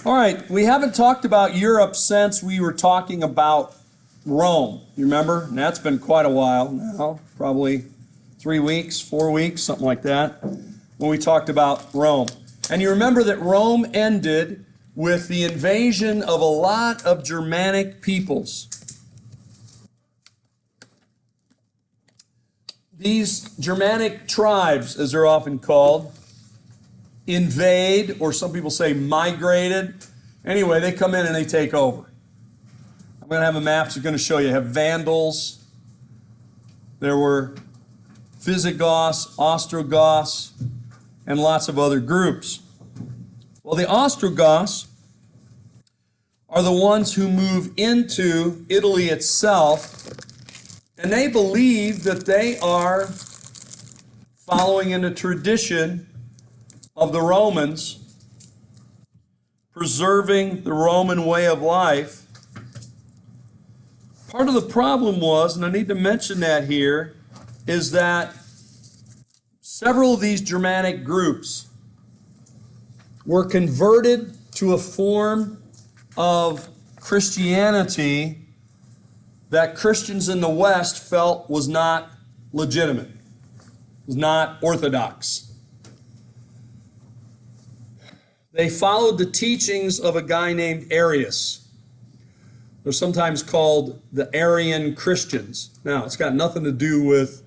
All right, we haven't talked about Europe since we were talking about Rome. You remember? And that's been quite a while now, probably 3 weeks, 4 weeks, something like that, when we talked about Rome. And you remember that Rome ended with the invasion of a lot of Germanic peoples. These Germanic tribes, as they're often called, invade, or some people say migrated. Anyway, they come in and they take over. I'm going to have a map that's going to show you. You have Vandals. There were Visigoths, Ostrogoths, and lots of other groups. Well, the Ostrogoths are the ones who move into Italy itself, and they believe that they are following in a tradition of the Romans, preserving the Roman way of life. Part of the problem was, and I need to mention that here, is that several of these Germanic groups were converted to a form of Christianity that Christians in the West felt was not legitimate, was not orthodox. They followed the teachings of a guy named Arius. They're sometimes called the Arian Christians. Now, it's got nothing to do with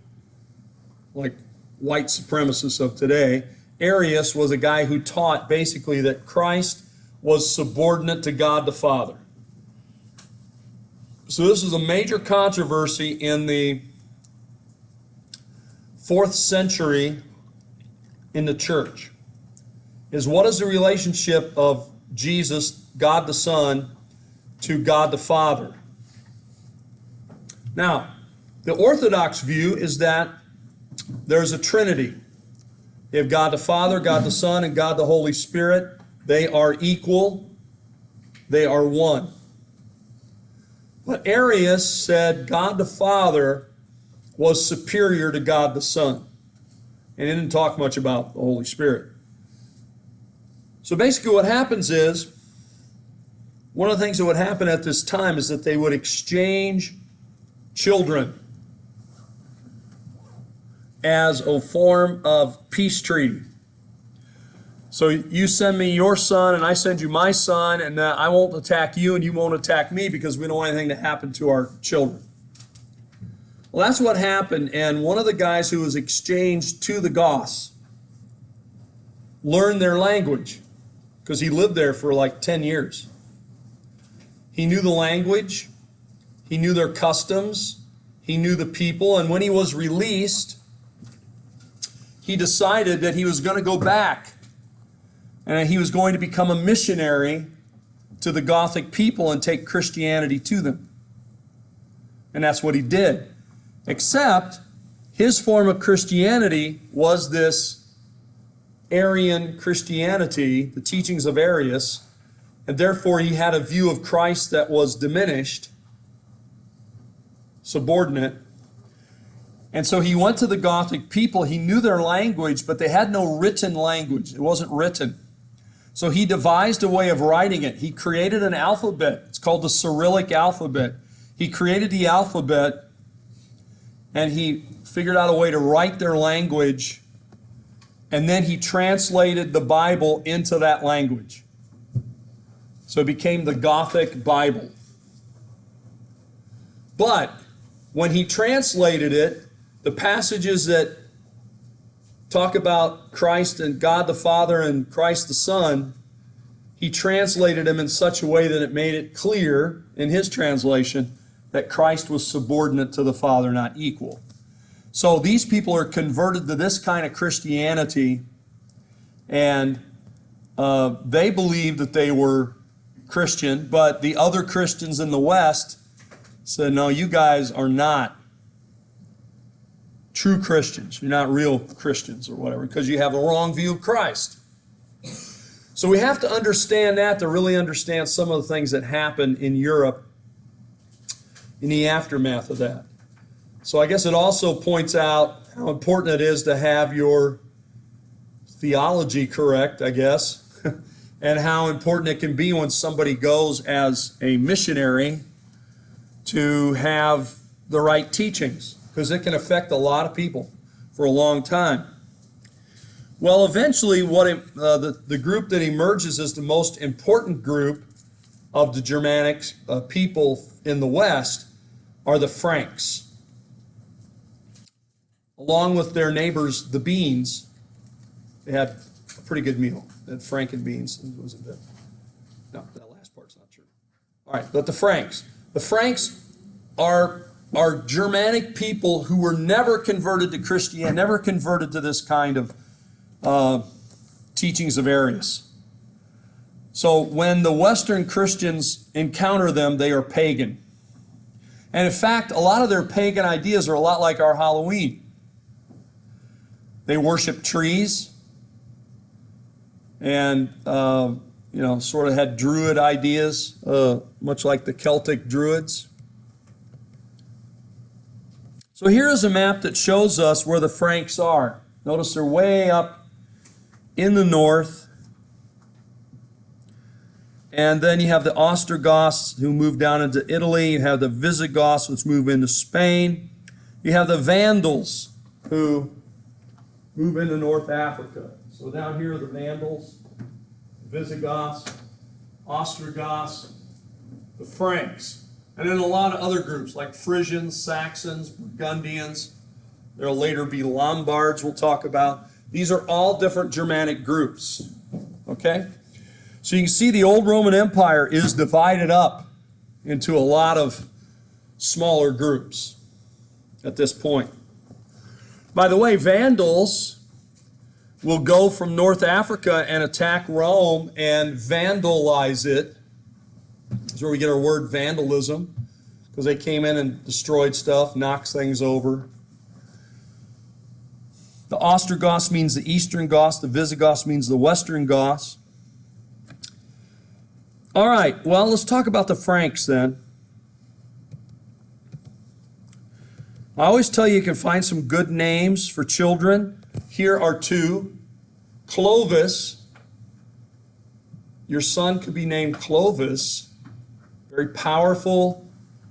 like white supremacists of today. Arius was a guy who taught basically that Christ was subordinate to God the Father. So this is a major controversy in the 4th century in the church. Is what is the relationship of Jesus, God the Son, to God the Father? Now, the Orthodox view is that there's a Trinity. You have God the Father, God the Son, and God the Holy Spirit. They are equal. They are one. But Arius said God the Father was superior to God the Son. And he didn't talk much about the Holy Spirit. So basically what happens is, one of the things that would happen at this time is that they would exchange children as a form of peace treaty. So you send me your son and I send you my son, and I won't attack you and you won't attack me because we don't want anything to happen to our children. Well, that's what happened, and one of the guys who was exchanged to the Goths learned their language because he lived there for like 10 years. He knew the language, he knew their customs, he knew the people, and when he was released, he decided that he was going to go back and he was going to become a missionary to the Gothic people and take Christianity to them. And that's what he did. Except his form of Christianity was this Arian Christianity, the teachings of Arius, and therefore he had a view of Christ that was diminished, subordinate. And so he went to the Gothic people. He knew their language, but they had no written language. It wasn't written. So he devised a way of writing it. He created an alphabet. It's called the Cyrillic alphabet. He created the alphabet, and he figured out a way to write their language, and then he translated the Bible into that language. So it became the Gothic Bible. But when he translated it, the passages that talk about Christ and God the Father and Christ the Son, he translated them in such a way that it made it clear in his translation that Christ was subordinate to the Father, not equal. So these people are converted to this kind of Christianity, and they believed that they were Christian, but the other Christians in the West said, no, you guys are not true Christians. You're not real Christians or whatever, because you have a wrong view of Christ. So we have to understand that to really understand some of the things that happened in Europe in the aftermath of that. So I guess it also points out how important it is to have your theology correct, I guess. and how important it can be when somebody goes as a missionary to have the right teachings, because it can affect a lot of people for a long time. Well, eventually, the group that emerges as the most important group of the Germanic people in the West are the Franks. Along with their neighbors, the Beans, they had a pretty good meal. They had Franken beans. Was it no, that last part's not true. All right, but the Franks. The Franks are Germanic people who were never converted to Christianity, never converted to this kind of teachings of Arius. So when the Western Christians encounter them, they are pagan. And in fact, a lot of their pagan ideas are a lot like our Halloween. They worship trees and, sort of had Druid ideas, much like the Celtic Druids. So here is a map that shows us where the Franks are. Notice they're way up in the north. And then you have the Ostrogoths who move down into Italy. You have the Visigoths which move into Spain. You have the Vandals who move into North Africa. So down here are the Vandals, Visigoths, Ostrogoths, the Franks. And then a lot of other groups like Frisians, Saxons, Burgundians. There will later be Lombards we'll talk about. These are all different Germanic groups. Okay? So you can see the old Roman Empire is divided up into a lot of smaller groups at this point. By the way, Vandals will go from North Africa and attack Rome and vandalize it. That's where we get our word vandalism, because they came in and destroyed stuff, knocked things over. The Ostrogoths means the Eastern Goths. The Visigoths means the Western Goths. All right, well, let's talk about the Franks then. I always tell you can find some good names for children. Here are two. Clovis. Your son could be named Clovis. Very powerful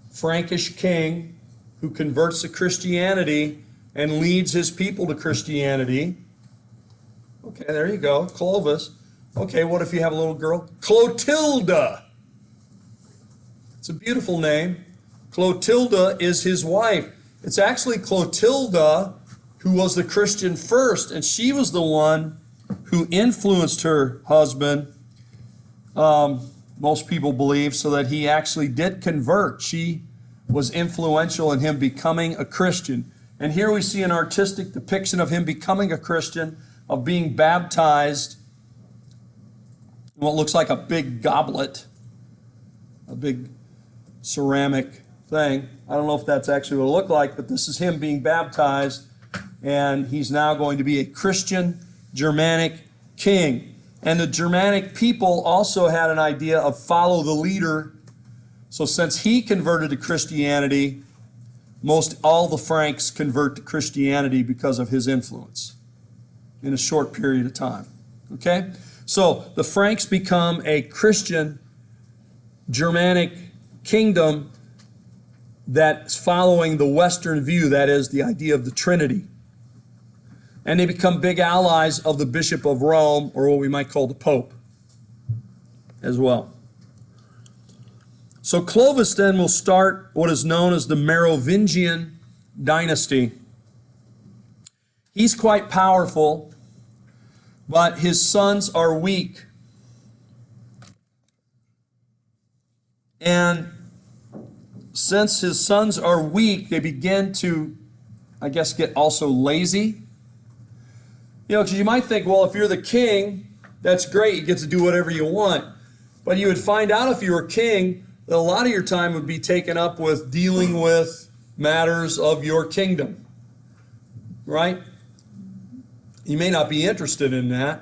Frankish king who converts to Christianity and leads his people to Christianity. Okay, there you go, Clovis. Okay, what if you have a little girl? Clotilda. It's a beautiful name. Clotilda is his wife. It's actually Clotilda who was the Christian first, and she was the one who influenced her husband, most people believe, so that he actually did convert. She was influential in him becoming a Christian. And here we see an artistic depiction of him becoming a Christian, of being baptized in what looks like a big goblet, a big ceramic thing. I don't know if that's actually what it looked like, but this is him being baptized, and he's now going to be a Christian Germanic king. And the Germanic people also had an idea of follow the leader. So since he converted to Christianity, most all the Franks convert to Christianity because of his influence in a short period of time. Okay? So the Franks become a Christian Germanic kingdom that's following the Western view, that is, the idea of the Trinity. And they become big allies of the Bishop of Rome, or what we might call the Pope, as well. So Clovis then will start what is known as the Merovingian dynasty. He's quite powerful, but his sons are weak. And since his sons are weak, they begin to, I guess, get also lazy. You know, because you might think, well, if you're the king, that's great, you get to do whatever you want. But you would find out if you were king that a lot of your time would be taken up with dealing with matters of your kingdom, right? You may not be interested in that.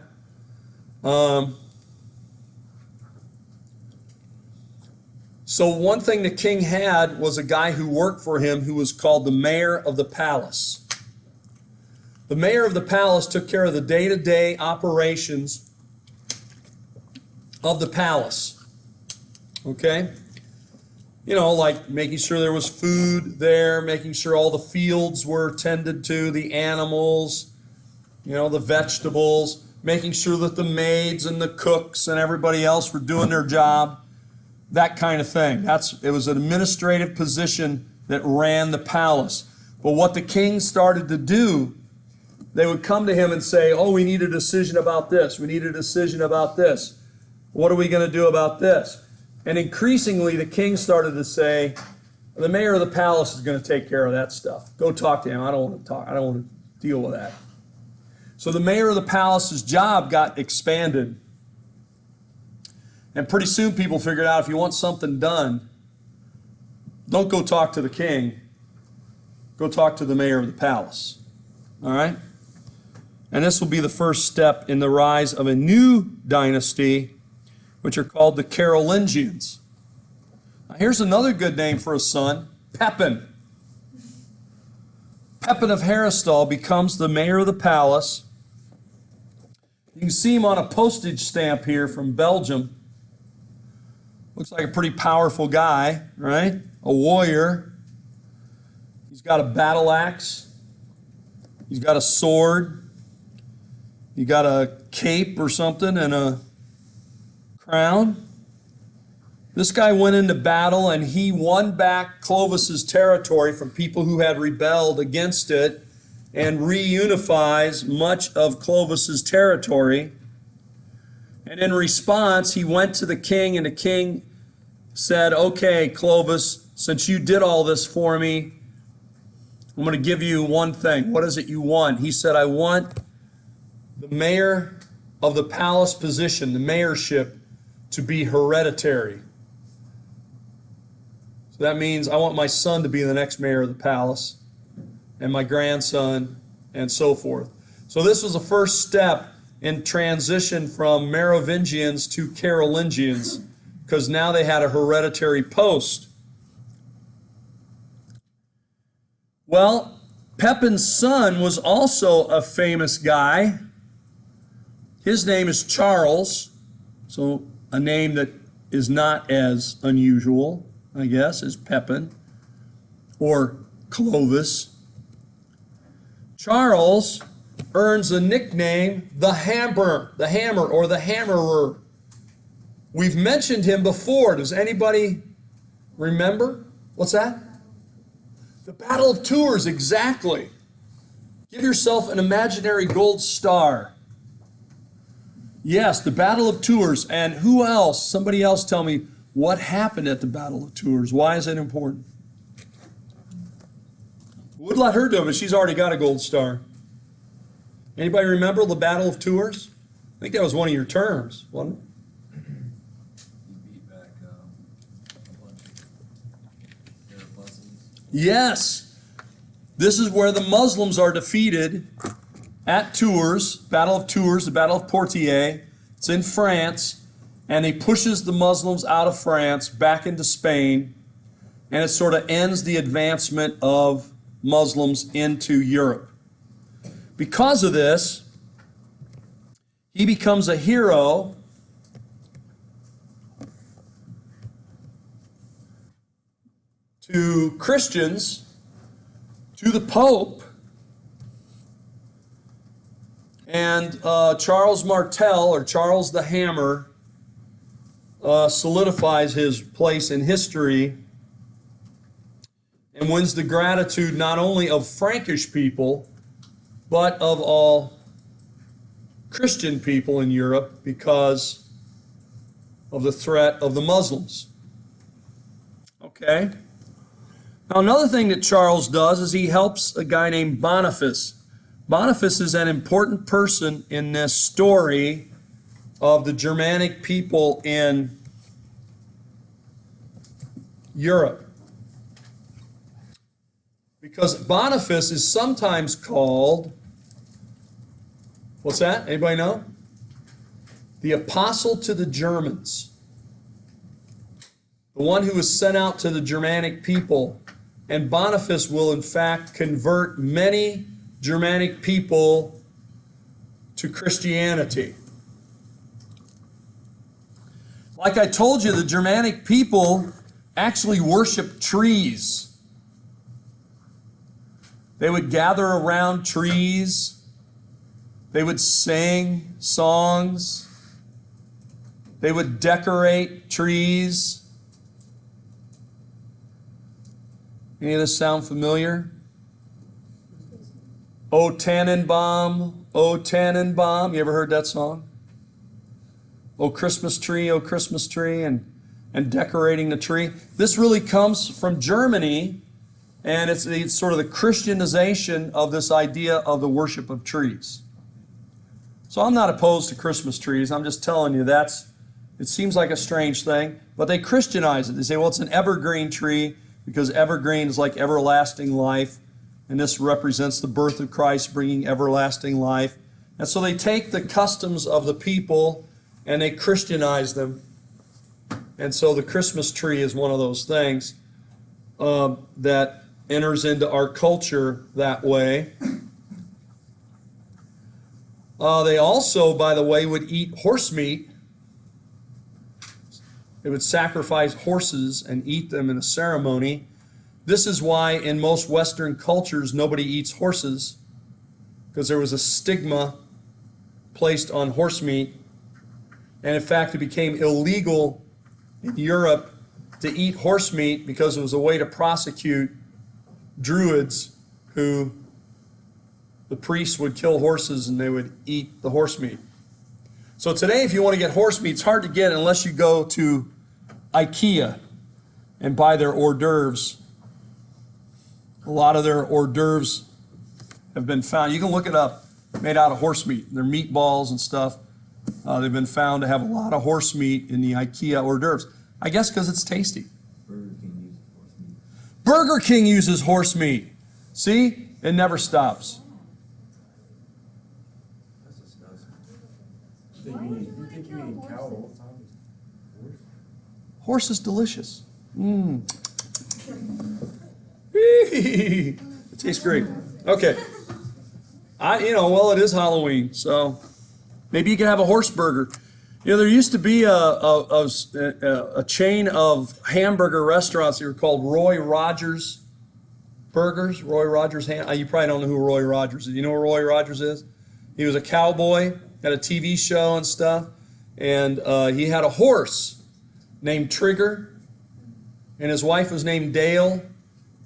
So one thing the king had was a guy who worked for him who was called the mayor of the palace. The mayor of the palace took care of the day-to-day operations of the palace. Okay? You know, like making sure there was food there, making sure all the fields were tended to, the animals, you know, the vegetables, making sure that the maids and the cooks and everybody else were doing their job, that kind of thing. It was an administrative position that ran the palace. But what the king started to do, they would come to him and say, oh, we need a decision about this. We need a decision about this. What are we going to do about this? And increasingly, the king started to say, the mayor of the palace is going to take care of that stuff. Go talk to him. I don't want to talk. I don't want to deal with that. So the mayor of the palace's job got expanded. And pretty soon people figured out if you want something done, don't go talk to the king. Go talk to the mayor of the palace. All right? And this will be the first step in the rise of a new dynasty, which are called the Carolingians. Now, here's another good name for a son, Pepin. Pepin of Heristal becomes the mayor of the palace. You can see him on a postage stamp here from Belgium. Looks like a pretty powerful guy, right? A warrior. He's got a battle axe. He's got a sword. He got a cape or something and a crown. This guy went into battle and he won back Clovis's territory from people who had rebelled against it and reunifies much of Clovis's territory. And in response, he went to the king, and the king said, okay, Clovis, since you did all this for me, I'm going to give you one thing. What is it you want? He said, I want the mayor of the palace position, the mayorship, to be hereditary. So that means I want my son to be the next mayor of the palace, and my grandson, and so forth. So this was the first step in transition from Merovingians to Carolingians, because now they had a hereditary post. Well, Pepin's son was also a famous guy. His name is Charles, so a name that is not as unusual, I guess, as Pepin or Clovis. Charles earns the nickname the Hammer or the Hammerer. We've mentioned him before. Does anybody remember? What's that? The Battle of Tours, exactly. Give yourself an imaginary gold star. Yes, the Battle of Tours. And who else? Somebody else tell me what happened at the Battle of Tours. Why is it important? Would let her do it, but she's already got a gold star. Anybody remember the Battle of Tours? I think that was one of your terms, wasn't it? He beat back a bunch of Arab Muslims. Yes. This is where the Muslims are defeated at Tours, Battle of Tours, the Battle of Poitiers. It's in France, and he pushes the Muslims out of France back into Spain, and it sort of ends the advancement of Muslims into Europe. Because of this, he becomes a hero to Christians, to the Pope, and Charles Martel, or Charles the Hammer, solidifies his place in history and wins the gratitude not only of Frankish people, but of all Christian people in Europe because of the threat of the Muslims. Okay? Now, another thing that Charles does is he helps a guy named Boniface. Boniface is an important person in this story of the Germanic people in Europe. Because Boniface is sometimes called, what's that? Anybody know? The apostle to the Germans. The one who was sent out to the Germanic people. And Boniface will in fact convert many Germanic people to Christianity. Like I told you, the Germanic people actually worshiped trees. They would gather around trees. They would sing songs. They would decorate trees. Any of this sound familiar? O Tannenbaum, O Tannenbaum. You ever heard that song? O Christmas tree, and decorating the tree. This really comes from Germany, and it's sort of the Christianization of this idea of the worship of trees. So I'm not opposed to Christmas trees. I'm just telling you it seems like a strange thing, but they Christianize it. They say, well, it's an evergreen tree because evergreen is like everlasting life, and this represents the birth of Christ bringing everlasting life. And so they take the customs of the people and they Christianize them. And so the Christmas tree is one of those things that enters into our culture that way. They also, by the way, would eat horse meat. They would sacrifice horses and eat them in a ceremony. This is why in most Western cultures nobody eats horses, because there was a stigma placed on horse meat. And in fact, it became illegal in Europe to eat horse meat because it was a way to prosecute Druids who the priests would kill horses and they would eat the horse meat. So today, if you want to get horse meat, it's hard to get unless you go to IKEA and buy their hors d'oeuvres. A lot of their hors d'oeuvres have been found. You can look it up, made out of horse meat. They're meatballs and stuff. They've been found to have a lot of horse meat in the IKEA hors d'oeuvres. I guess because it's tasty. Burger King uses horse meat. See? It never stops. Horse is delicious. It tastes great. Okay. Well, it is Halloween, so maybe you can have a horse burger. There used to be a chain of hamburger restaurants that were called Roy Rogers Burgers. Roy Rogers You probably don't know who Roy Rogers is. You know who Roy Rogers is? He was a cowboy, had a TV show and stuff, and he had a horse named Trigger, and his wife was named Dale,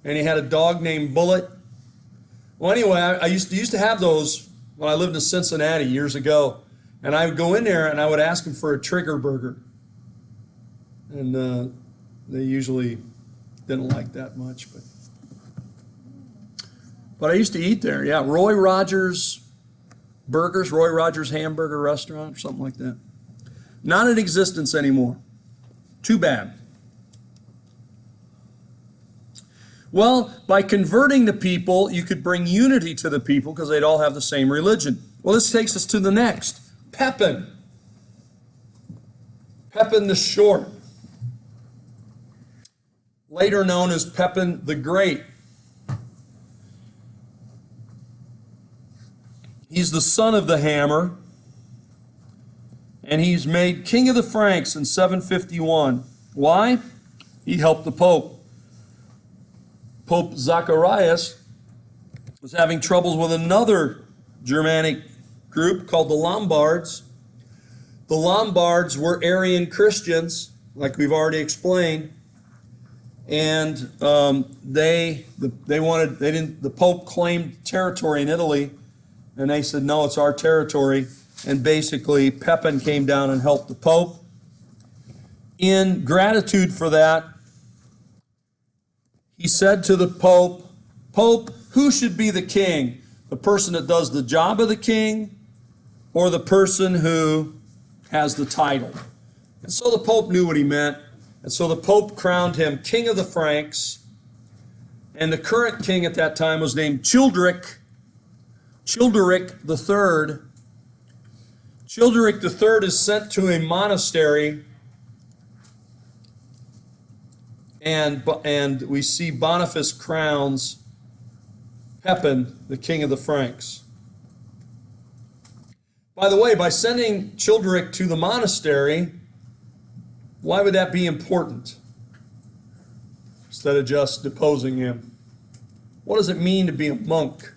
and he had a dog named Bullet. Well, anyway, I used to have those when I lived in Cincinnati years ago, and I would go in there and I would ask them for a Trigger burger, and they usually didn't like that much, but I used to eat there. Yeah, Roy Rogers Burgers, Roy Rogers Hamburger Restaurant, or something like that. Not in existence anymore. Too bad. Well, by converting the people, you could bring unity to the people because they'd all have the same religion. Well, this takes us to the next. Pepin. Pepin the Short. Later known as Pepin the Great. He's the son of the Hammer, and he's made king of the Franks in 751. Why? He helped the Pope. Pope Zacharias was having troubles with another Germanic group called the Lombards. The Lombards were Arian Christians, like we've already explained, and the Pope claimed territory in Italy, and they said, no, it's our territory. And basically, Pepin came down and helped the Pope. In gratitude for that, he said to the Pope, Pope, who should be the king? The person that does the job of the king, or the person who has the title? And so the Pope knew what he meant. And so the Pope crowned him king of the Franks. And the current king at that time was named Childeric III. Childeric III is sent to a monastery, and we see Boniface crowns Pepin the king of the Franks. By the way, by sending Childeric to the monastery, Why would that be important? Instead of just deposing him. What does it mean to be a monk?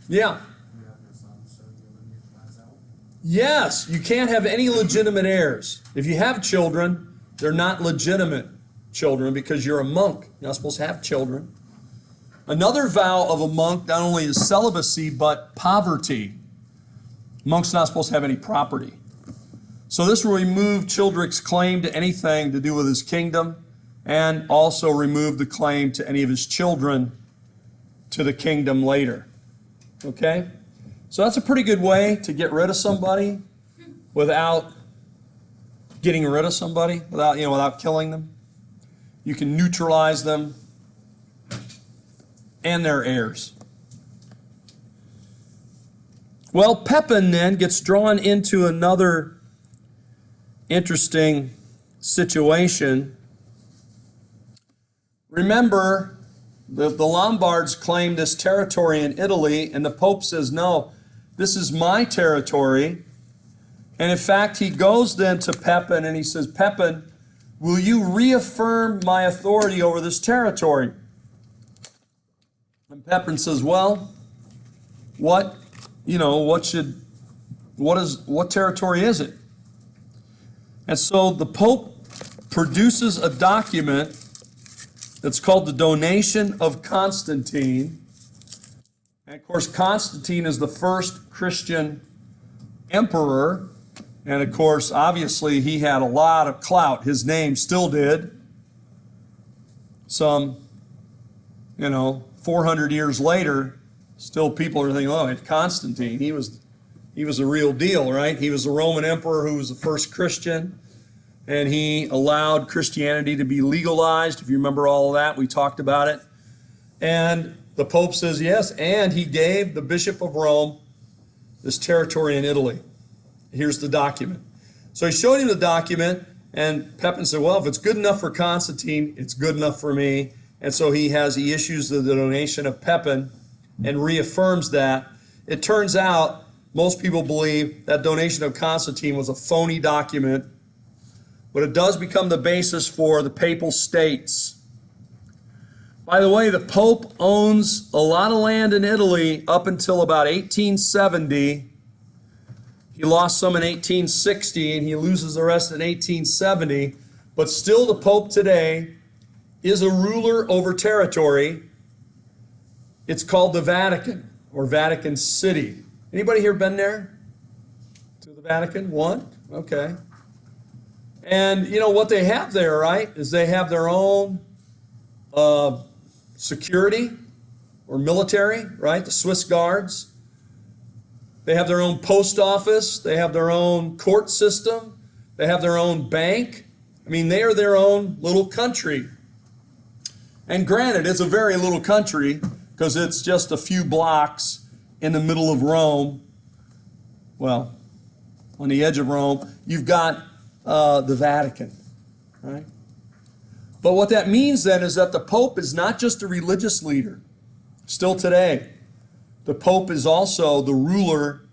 Yeah. You have no sons, so your lineage dies out. Yes, you can't have any legitimate heirs. If you have children, they're not legitimate children because you're a monk. You're not supposed to have children. Another vow of a monk not only is celibacy, but poverty. Monk's not supposed to have any property. So this will remove Childerich's claim to anything to do with his kingdom, and also remove the claim to any of his children to the kingdom later. Okay? So that's a pretty good way to get rid of somebody without getting rid of somebody, without killing them. You can neutralize them and their heirs. Well, Pepin then gets drawn into another interesting situation. Remember, the Lombards claimed this territory in Italy, and the Pope says, no, this is my territory. And in fact, he goes then to Pepin and he says, Pepin, will you reaffirm my authority over this territory? And Pepin says, well, what territory is it? And so the Pope produces a document that's called the Donation of Constantine. And of course, Constantine is the first Christian emperor. And of course, obviously, he had a lot of clout. His name still did. Some, 400 years later, still people are thinking, oh, Constantine, he was a real deal, right? He was the Roman emperor who was the first Christian, and he allowed Christianity to be legalized. If you remember all of that, we talked about it. And the Pope says yes, and he gave the Bishop of Rome this territory in Italy. Here's the document. So he showed him the document, and Pepin said, well, if it's good enough for Constantine, it's good enough for me. And so he issues the donation of Pepin and reaffirms that. It turns out most people believe that donation of Constantine was a phony document, but it does become the basis for the Papal States. By the way, the Pope owns a lot of land in Italy up until about 1870. He lost some in 1860, and he loses the rest in 1870. But still, the Pope today is a ruler over territory. It's called the Vatican, or Vatican City. Anybody here been there? To the Vatican? One? Okay. And what they have there, right, is they have their own security or military, right? The Swiss Guards. They have their own post office. They have their own court system. They have their own bank. I mean, they are their own little country. And granted, it's a very little country because it's just a few blocks in the middle of Rome. Well, on the edge of Rome, you've got the Vatican, right? But what that means then is that the Pope is not just a religious leader. Still today, the Pope is also the ruler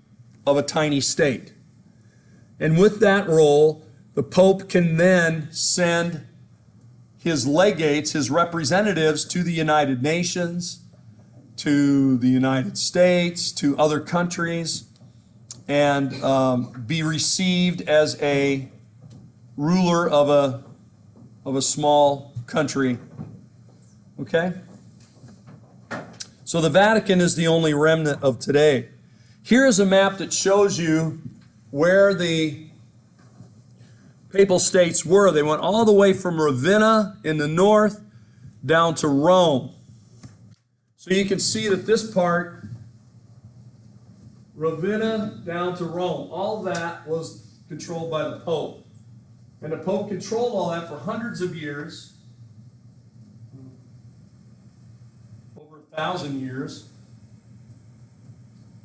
of a tiny state. And with that role, the Pope can then send his legates, his representatives to the United Nations, to the United States, to other countries, and be received as a ruler of a small country. Okay? So the Vatican is the only remnant of today. Here is a map that shows you where the Papal States were. They went all the way from Ravenna in the north down to Rome. So you can see that this part, Ravenna down to Rome, all that was controlled by the Pope. And the Pope controlled all that for hundreds of years, over 1,000 years.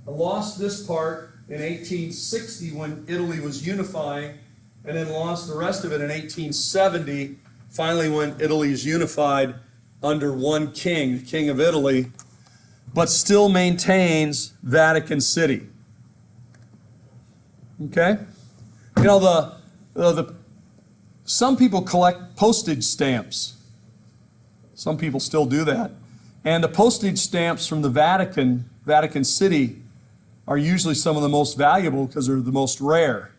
I lost this part in 1860 when Italy was unifying, and then lost the rest of it in 1870, finally when Italy is unified under one king, the King of Italy, but still maintains Vatican City. Okay? You know, some people collect postage stamps. Some people still do that. And the postage stamps from the Vatican City, are usually some of the most valuable because they're the most rare.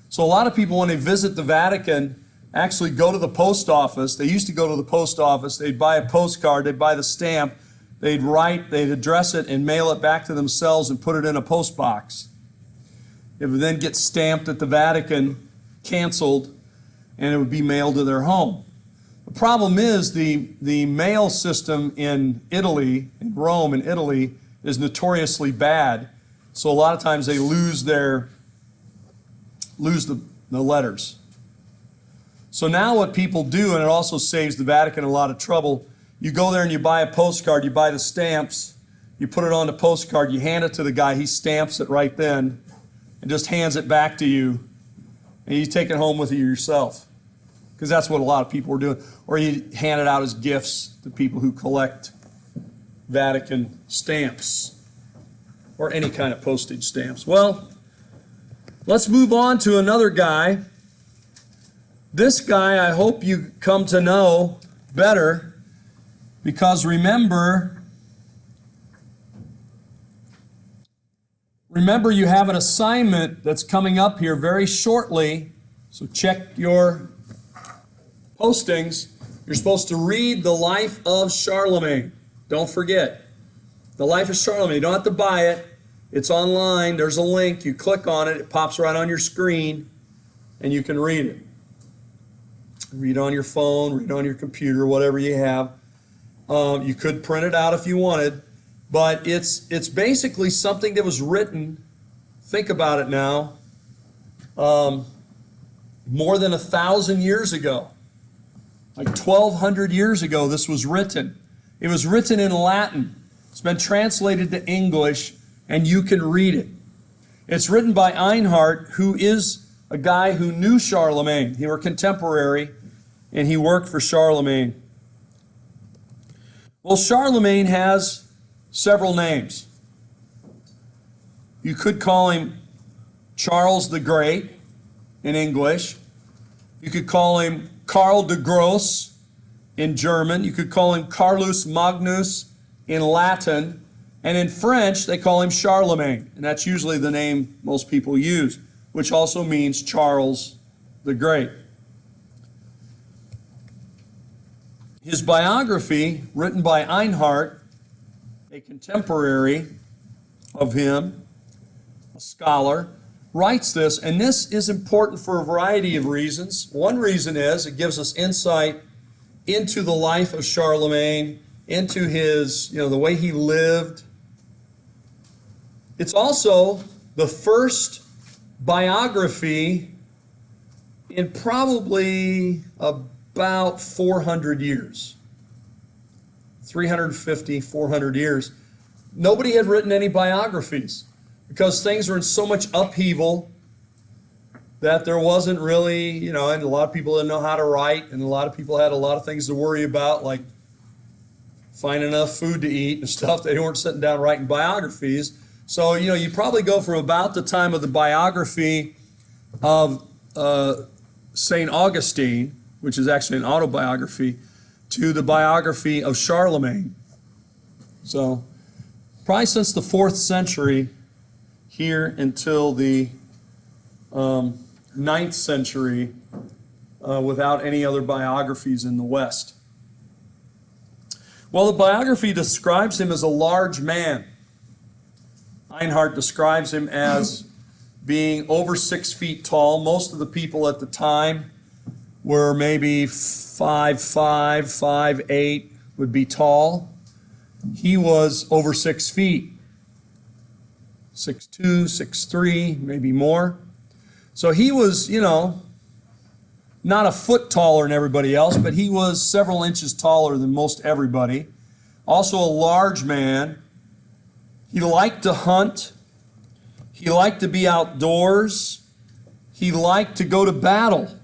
So a lot of people, when they visit the Vatican, actually go to the post office. They used to go to the post office. They'd buy a postcard. They'd buy the stamp. They'd address it and mail it back to themselves and put it in a post box. It would then get stamped at the Vatican, canceled, and it would be mailed to their home. The problem is the mail system in Italy, in Rome, in Italy, is notoriously bad. So a lot of times they lose the letters. So now what people do, and it also saves the Vatican a lot of trouble, you go there and you buy a postcard, you buy the stamps, you put it on the postcard, you hand it to the guy, he stamps it right then, and just hands it back to you, and you take it home with you yourself. Because that's what a lot of people are doing. Or you hand it out as gifts to people who collect Vatican stamps or any kind of postage stamps. Well, let's move on to another guy. This guy I hope you come to know better, because remember you have an assignment that's coming up here very shortly, so check your postings. You're supposed to read The Life of Charlemagne. Don't forget. The Life of Charlemagne. You don't have to buy it. It's online. There's a link. You click on it. It pops right on your screen, and you can read it. Read on your phone, read on your computer, whatever you have. You could print it out if you wanted, but it's basically something that was written, think about it now, more than 1,000 years ago. Like 1,200 years ago, this was written. It was written in Latin. It's been translated to English, and you can read it. It's written by Einhard, who is a guy who knew Charlemagne. He were contemporary, and he worked for Charlemagne. Well, Charlemagne has several names. You could call him Charles the Great in English. You could call him Karl de Gross in German. You could call him Carlus Magnus in Latin. And in French, they call him Charlemagne. And that's usually the name most people use, which also means Charles the Great. His biography, written by Einhard, a contemporary of him, a scholar, writes this, and this is important for a variety of reasons. One reason is it gives us insight into the life of Charlemagne, into his, the way he lived. It's also the first biography in probably about 400 years. 350, 400 years. Nobody had written any biographies because things were in so much upheaval that there wasn't really, and a lot of people didn't know how to write, and a lot of people had a lot of things to worry about, like finding enough food to eat and stuff. They weren't sitting down writing biographies. So, you probably go from about the time of the biography of St. Augustine, which is actually an autobiography, to the biography of Charlemagne. So, probably since the 4th century here until the 9th century without any other biographies in the West. Well, the biography describes him as a large man. Einhard describes him as being over 6 feet tall. Most of the people at the time were maybe 5'5", 5'8", would be tall. He was over 6 feet. 6'2", 6'3", maybe more. So he was, not a foot taller than everybody else, but he was several inches taller than most everybody. Also a large man. He liked to hunt. He liked to be outdoors. He liked to go to battle.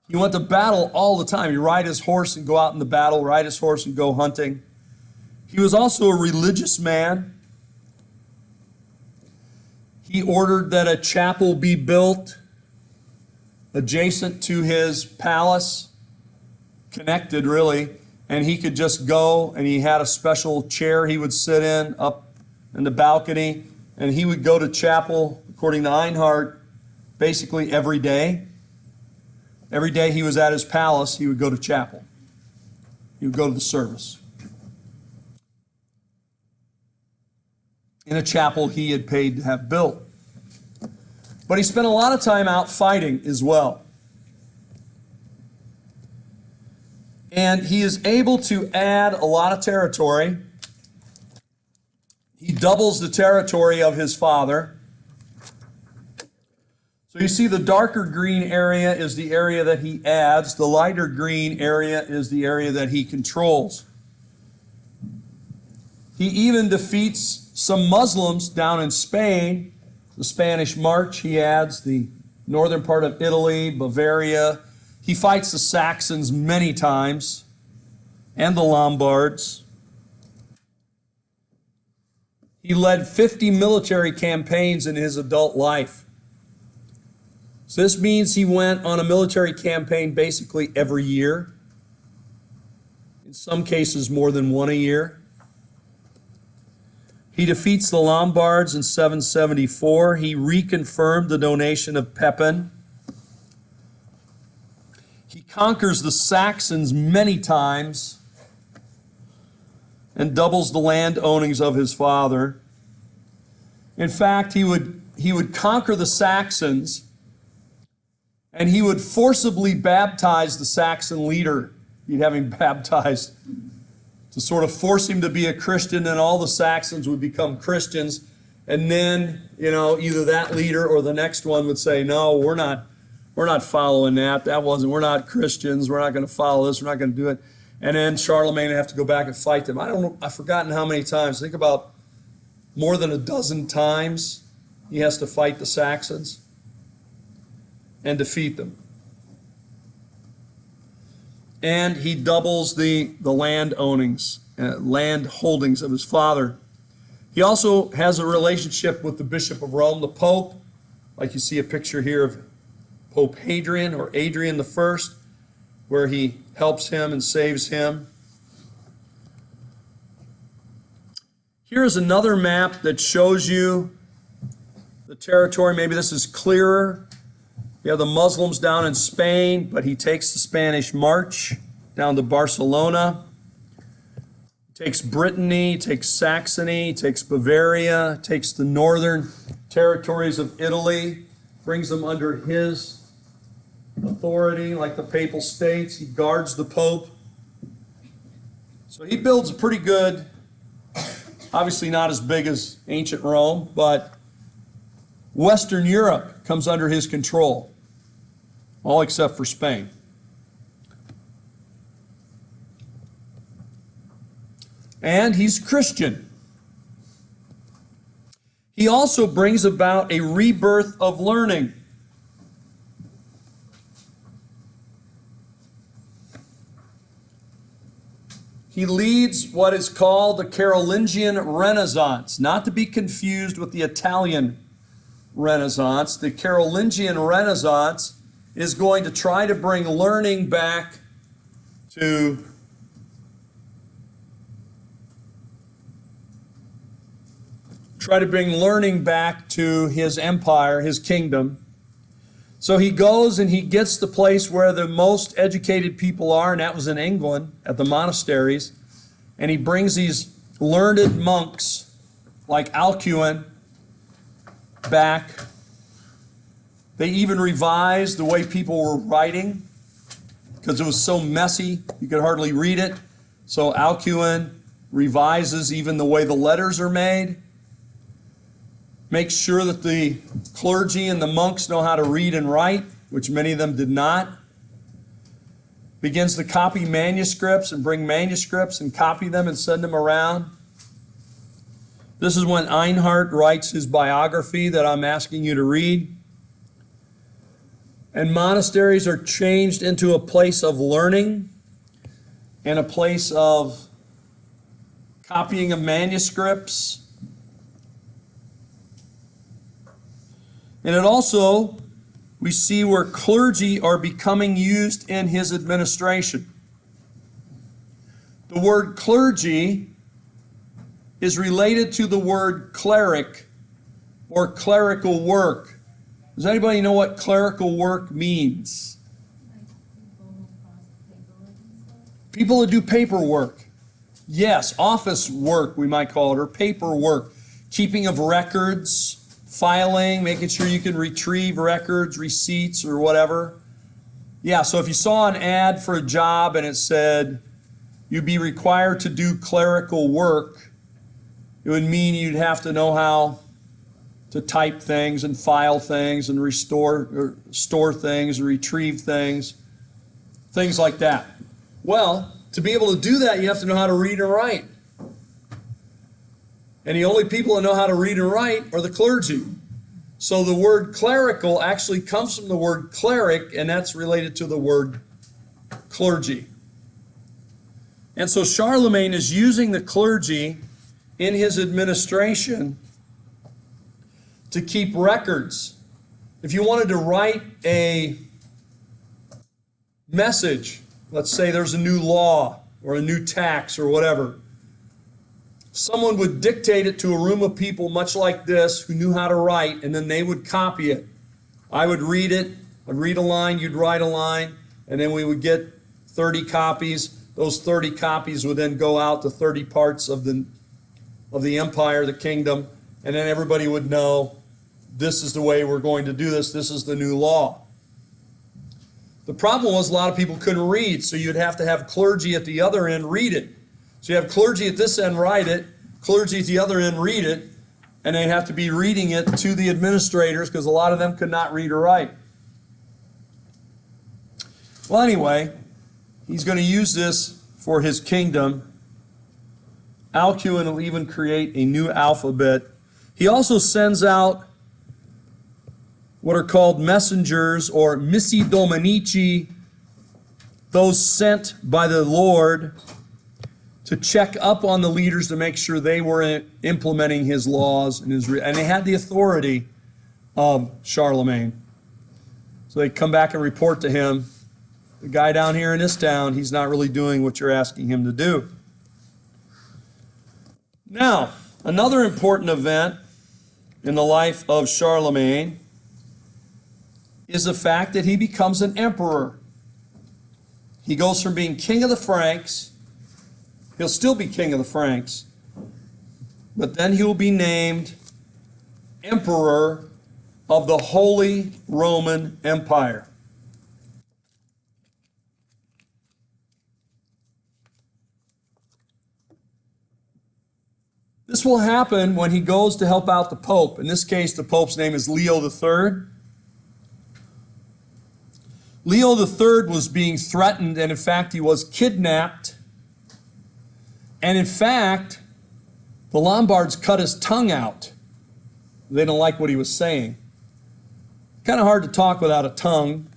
He went to battle all the time. He'd ride his horse and go out in the battle, ride his horse and go hunting. He was also a religious man. He ordered that a chapel be built adjacent to his palace, connected really, and he could just go, and he had a special chair he would sit in up in the balcony, and he would go to chapel, according to Einhard, basically every day. Every day he was at his palace, he would go to chapel. He would go to the service. In a chapel he had paid to have built. But he spent a lot of time out fighting as well. And he is able to add a lot of territory. He doubles the territory of his father. So you see the darker green area is the area that he adds. The lighter green area is the area that he controls. He even defeats some Muslims down in Spain. The Spanish March, he adds the northern part of Italy, Bavaria. He fights the Saxons many times, and the Lombards. He led 50 military campaigns in his adult life. So this means he went on a military campaign basically every year. In some cases, more than one a year. He defeats the Lombards in 774. He reconfirmed the donation of Pepin. He conquers the Saxons many times and doubles the land ownings of his father. In fact, he would conquer the Saxons, and he would forcibly baptize the Saxon leader. He'd have him baptized to sort of force him to be a Christian, and all the Saxons would become Christians. And then, either that leader or the next one would say, no, we're not following that. We're not Christians. We're not going to follow this. We're not going to do it. And then Charlemagne would have to go back and fight them. I've forgotten how many times. Think about more than a dozen times he has to fight the Saxons and defeat them. And he doubles the land ownings, land holdings of his father. He also has a relationship with the Bishop of Rome, the Pope. Like you see a picture here of Pope Hadrian or Adrian I, where he helps him and saves him. Here's another map that shows you the territory. Maybe this is clearer. You have the Muslims down in Spain, but he takes the Spanish March down to Barcelona. He takes Brittany, he takes Saxony, he takes Bavaria, takes the northern territories of Italy, brings them under his authority, like the Papal States. He guards the Pope. So he builds a pretty good, obviously not as big as ancient Rome, but Western Europe comes under his control. All except for Spain. And he's Christian. He also brings about a rebirth of learning. He leads what is called the Carolingian Renaissance, not to be confused with the Italian Renaissance. The Carolingian Renaissance is going to try to bring learning back to his empire, his kingdom. So he goes and he gets the place where the most educated people are, and that was in England at the monasteries. And he brings these learned monks like Alcuin back. They even revised the way people were writing because it was so messy you could hardly read it. So Alcuin revises even the way the letters are made. Makes sure that the clergy and the monks know how to read and write, which many of them did not. Begins to copy manuscripts and bring manuscripts and copy them and send them around. This is when Einhard writes his biography that I'm asking you to read. And monasteries are changed into a place of learning and a place of copying of manuscripts. And it also, we see where clergy are becoming used in his administration. The word clergy is related to the word cleric or clerical work. Does anybody know what clerical work means? People that do paperwork. Yes, office work we might call it, or paperwork. Keeping of records, filing, making sure you can retrieve records, receipts, or whatever. Yeah, so if you saw an ad for a job and it said you'd be required to do clerical work, it would mean you'd have to know how to type things and file things and restore or store things, retrieve things like that. Well, to be able to do that, you have to know how to read and write. And the only people that know how to read and write are the clergy. So the word clerical actually comes from the word cleric, and that's related to the word clergy. And so Charlemagne is using the clergy in his administration to keep records. If you wanted to write a message, let's say there's a new law or a new tax or whatever, someone would dictate it to a room of people much like this who knew how to write, and then they would copy it. I would read it, I'd read a line, you'd write a line, and then we would get 30 copies. Those 30 copies would then go out to 30 parts of the empire, the kingdom, and then everybody would know this is the way we're going to do this, this is the new law. The problem was a lot of people couldn't read, so you'd have to have clergy at the other end read it. So you have clergy at this end write it, clergy at the other end read it, and they have to be reading it to the administrators because a lot of them could not read or write. Well, anyway, he's going to use this for his kingdom. Alcuin will even create a new alphabet. He also sends out what are called messengers or missi dominici, those sent by the Lord to check up on the leaders to make sure they were implementing his laws and they had the authority of Charlemagne. So they come back and report to him, the guy down here in this town, he's not really doing what you're asking him to do. Now, another important event in the life of Charlemagne is the fact that he becomes an emperor. He goes from being king of the Franks, he'll still be king of the Franks, but then he will be named emperor of the Holy Roman Empire. This will happen when he goes to help out the Pope. In this case, the Pope's name is Leo III. Leo III was being threatened, and in fact, he was kidnapped. And in fact, the Lombards cut his tongue out. They didn't like what he was saying. Kind of hard to talk without a tongue.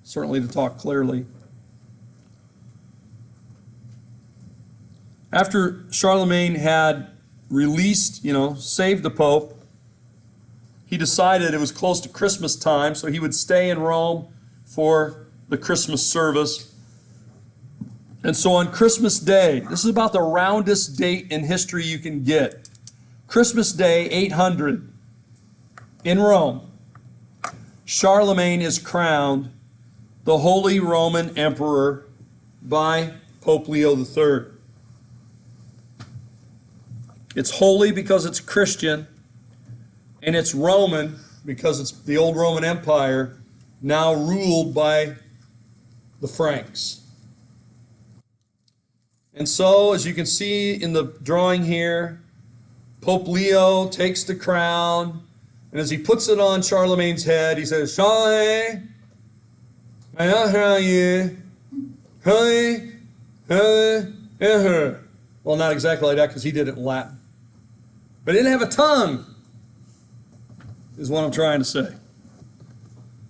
Certainly to talk clearly. After Charlemagne had released, saved the Pope, he decided it was close to Christmas time, so he would stay in Rome for the Christmas service. And so on Christmas Day, this is about the roundest date in history you can get. Christmas Day, 800, in Rome, Charlemagne is crowned the Holy Roman Emperor by Pope Leo III. It's holy because it's Christian, and it's Roman because it's the old Roman Empire now ruled by the Franks. And so, as you can see in the drawing here, Pope Leo takes the crown, and as he puts it on Charlemagne's head, he says, Charlemagne, well, not exactly like that because he did it in Latin. But he didn't have a tongue, is what I'm trying to say.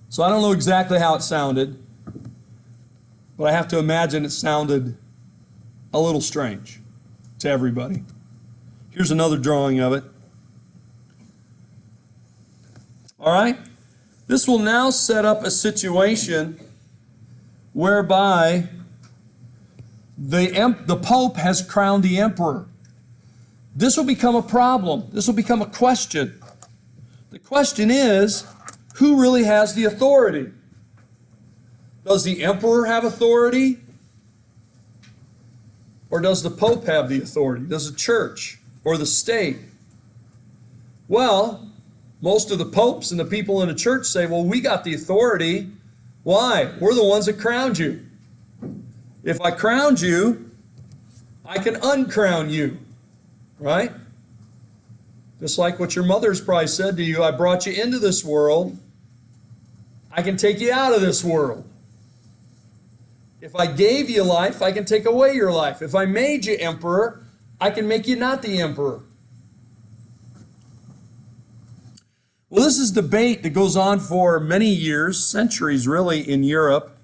So I don't know exactly how it sounded, but I have to imagine it sounded a little strange to everybody. Here's another drawing of it. All right? This will now set up a situation whereby the Pope has crowned the emperor. This will become a problem. This will become a question. The question is, who really has the authority? Does the emperor have authority? Or does the Pope have the authority? Does the church or the state? Well, most of the popes and the people in the church say, well, we got the authority. Why? We're the ones that crowned you. If I crowned you, I can uncrown you, right? Just like what your mother's probably said to you, I brought you into this world. I can take you out of this world. If I gave you life, I can take away your life. If I made you emperor, I can make you not the emperor. Well, this is debate that goes on for many years, centuries really, in Europe.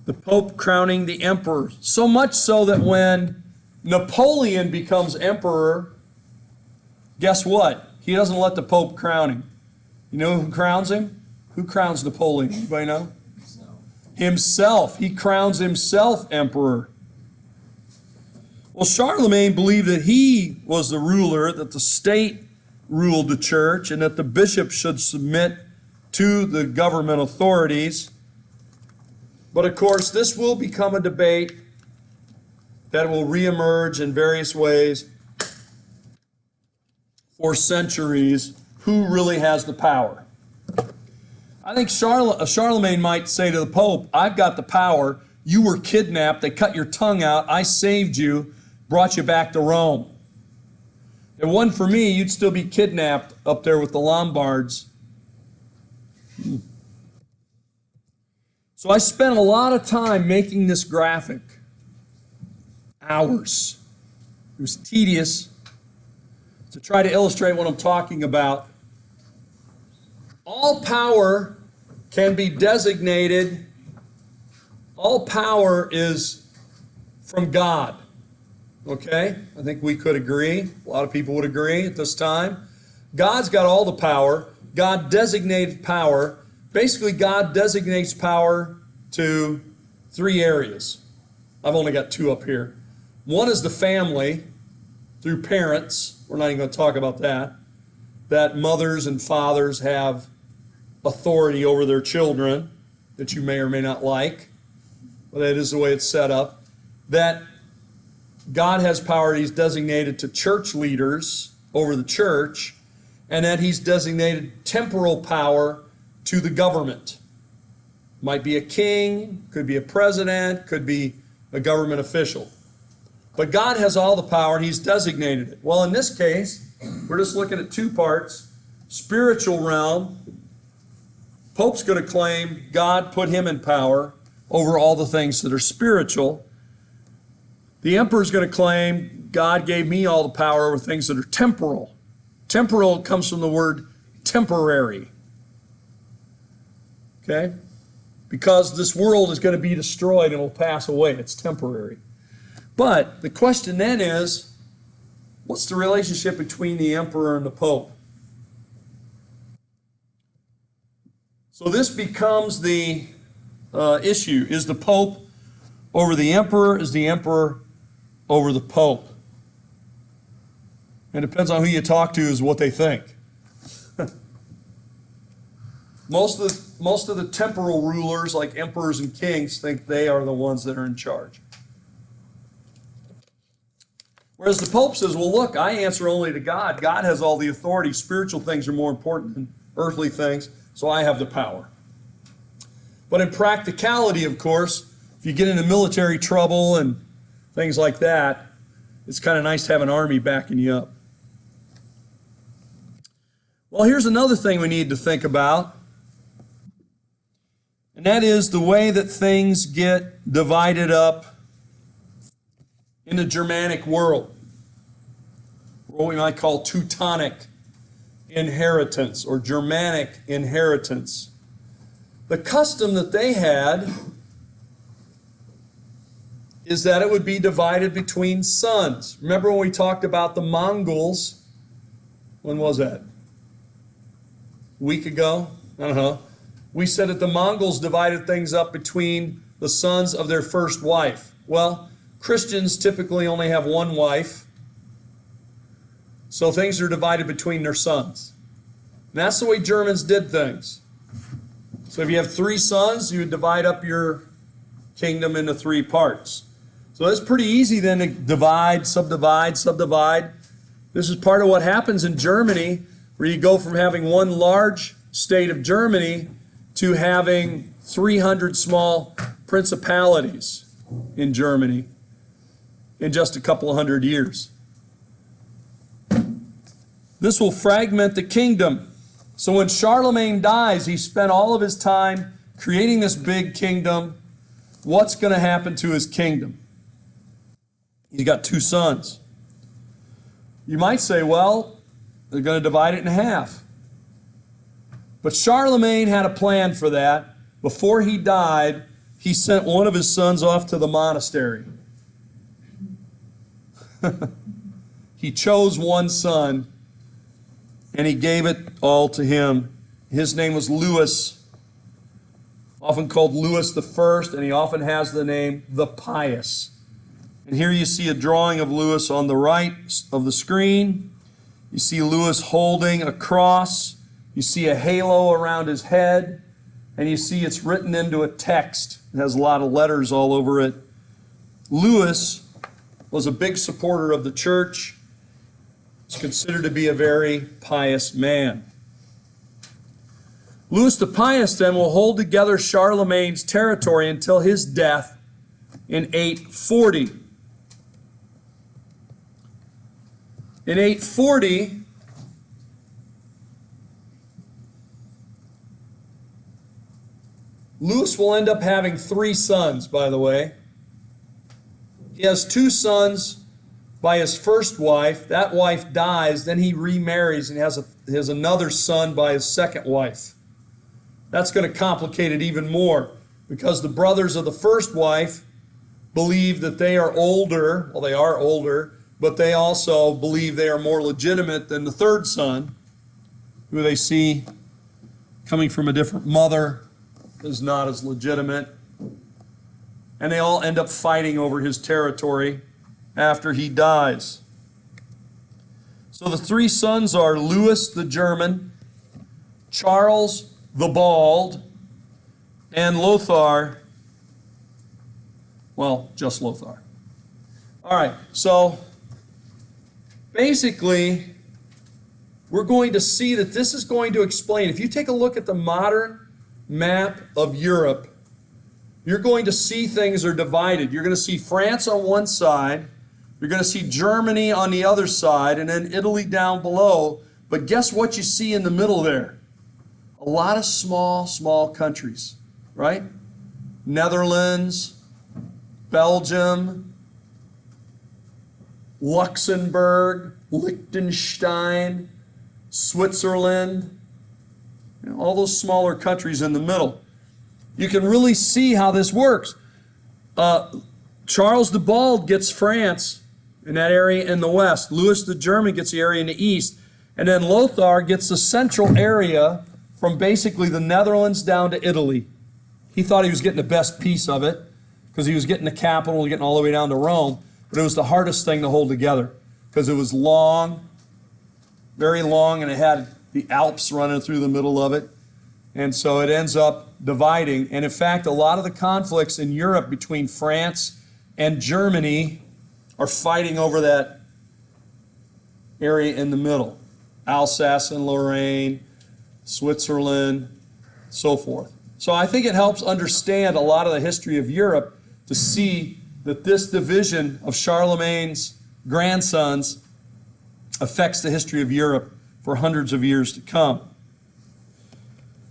The Pope crowning the emperor. So much so that when Napoleon becomes emperor, guess what? He doesn't let the Pope crown him. You know who crowns him? Who crowns Napoleon? Anybody know? Himself. He crowns himself emperor. Well, Charlemagne believed that he was the ruler, that the state ruled the church, and that the bishop should submit to the government authorities. But of course, this will become a debate that will reemerge in various ways for centuries. Who really has the power? I think Charlemagne might say to the Pope, I've got the power. You were kidnapped. They cut your tongue out. I saved you, brought you back to Rome. If it wasn't for me, you'd still be kidnapped up there with the Lombards. So I spent a lot of time making this graphic. Hours. It was tedious to try to illustrate what I'm talking about. All power can be designated. All power is from God. Okay? I think we could agree. A lot of people would agree at this time. God's got all the power. God designated power. Basically, God designates power to three areas. I've only got two up here. One is the family through parents. We're not even going to talk about that. That mothers and fathers have authority over their children that you may or may not like. But that is the way it's set up. That God has power He's designated to church leaders over the church, and that He's designated temporal power to the government. Might be a king, could be a president, could be a government official. But God has all the power and He's designated it. Well, in this case, we're just looking at two parts. Spiritual realm. Pope's going to claim God put him in power over all the things that are spiritual. The emperor's going to claim God gave me all the power over things that are temporal. Temporal comes from the word temporary. Okay? Because this world is going to be destroyed and will pass away. It's temporary. But the question then is, what's the relationship between the emperor and the Pope? So this becomes the issue. Is the Pope over the emperor? Is the emperor over the Pope? And it depends on who you talk to is what they think. Most of the temporal rulers, like emperors and kings, think they are the ones that are in charge. Whereas the Pope says, well, look, I answer only to God. God has all the authority. Spiritual things are more important than earthly things, so I have the power. But in practicality, of course, if you get into military trouble and things like that, it's kind of nice to have an army backing you up. Well, here's another thing we need to think about, and that is the way that things get divided up in the Germanic world, what we might call Teutonic inheritance or Germanic inheritance. The custom that they had is that it would be divided between sons. Remember when we talked about the Mongols? When was that? week ago, I don't know, we said that the Mongols divided things up between the sons of their first wife. Well, Christians typically only have one wife, so things are divided between their sons. And that's the way Germans did things. So if you have 3 sons, you would divide up your kingdom into 3 parts. So it's pretty easy then to divide, subdivide, subdivide. This is part of what happens in Germany, where you go from having one large state of Germany to having 300 small principalities in Germany in just a couple of hundred years. This will fragment the kingdom. So when Charlemagne dies, he spent all of his time creating this big kingdom. What's going to happen to his kingdom? He's got 2 sons. You might say, well, they're going to divide it in half. But Charlemagne had a plan for that. Before he died, he sent one of his sons off to the monastery. He chose one son, and he gave it all to him. His name was Louis, often called Louis the First, and he often has the name the Pious. And here you see a drawing of Louis on the right of the screen. You see Louis holding a cross. You see a halo around his head, and you see it's written into a text. It has a lot of letters all over it. Louis was a big supporter of the church. He's considered to be a very pious man. Louis the Pious then will hold together Charlemagne's territory until his death in 840. In 840, Louis will end up having 3 sons, by the way. He has 2 sons by his first wife. That wife dies, then he remarries and has another son by his second wife. That's going to complicate it even more, because the brothers of the first wife believe that they are older. Well, they are older, but they also believe they are more legitimate than the third son, who they see coming from a different mother, is not as legitimate. And they all end up fighting over his territory after he dies. So the 3 sons are Louis the German, Charles the Bald, and Lothar, well, just Lothar. All right, so basically, we're going to see that this is going to explain. If you take a look at the modern map of Europe, you're going to see things are divided. You're going to see France on one side, you're going to see Germany on the other side, and then Italy down below. But guess what you see in the middle there? A lot of small countries, right? Netherlands, Belgium, Luxembourg, Liechtenstein, Switzerland, all those smaller countries in the middle. You can really see how this works. Charles the Bald gets France in that area in the west. Louis the German gets the area in the east. And then Lothar gets the central area from basically the Netherlands down to Italy. He thought he was getting the best piece of it because he was getting the capital, getting all the way down to Rome. But it was the hardest thing to hold together because it was long, very long, and it had the Alps running through the middle of it. And so it ends up dividing. And in fact, a lot of the conflicts in Europe between France and Germany are fighting over that area in the middle. Alsace and Lorraine, Switzerland, so forth. So I think it helps understand a lot of the history of Europe to see that this division of Charlemagne's grandsons affects the history of Europe for hundreds of years to come.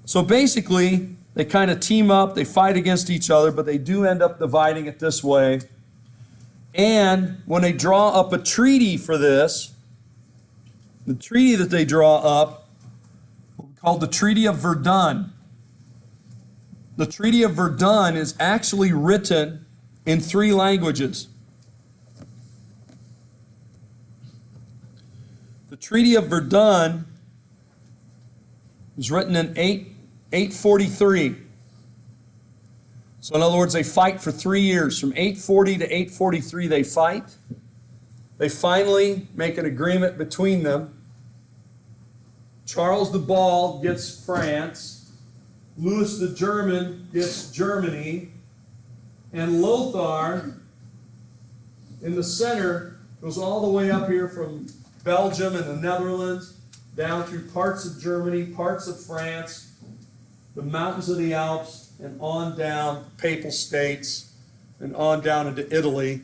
So basically, they kind of team up, they fight against each other, but they do end up dividing it this way. And when they draw up a treaty for this, the treaty that they draw up, called the Treaty of Verdun. The Treaty of Verdun is actually written in 3 languages. The Treaty of Verdun was written in 843. So in other words, they fight for 3 years. From 840 to 843, they fight. They finally make an agreement between them. Charles the Bald gets France. Louis the German gets Germany. And Lothar, in the center, goes all the way up here from Belgium and the Netherlands, down through parts of Germany, parts of France, the mountains of the Alps, and on down Papal States, and on down into Italy.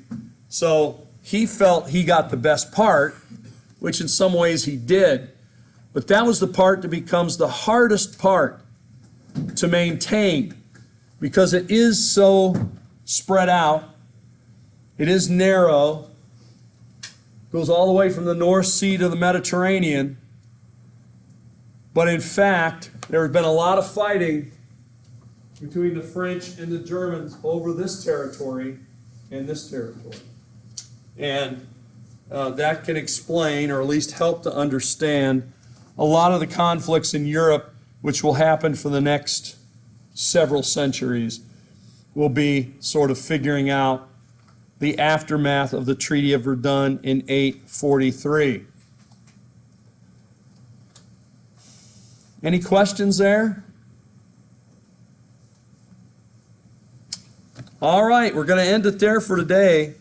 So he felt he got the best part, which in some ways he did. But that was the part that becomes the hardest part to maintain, because it is so spread out. It is narrow. Goes all the way from the North Sea to the Mediterranean. But in fact, there has been a lot of fighting between the French and the Germans over this territory and this territory. And that can explain, or at least help to understand, a lot of the conflicts in Europe, which will happen for the next several centuries. Will be sort of figuring out the aftermath of the Treaty of Verdun in 843. Any questions there? All right, we're going to end it there for today.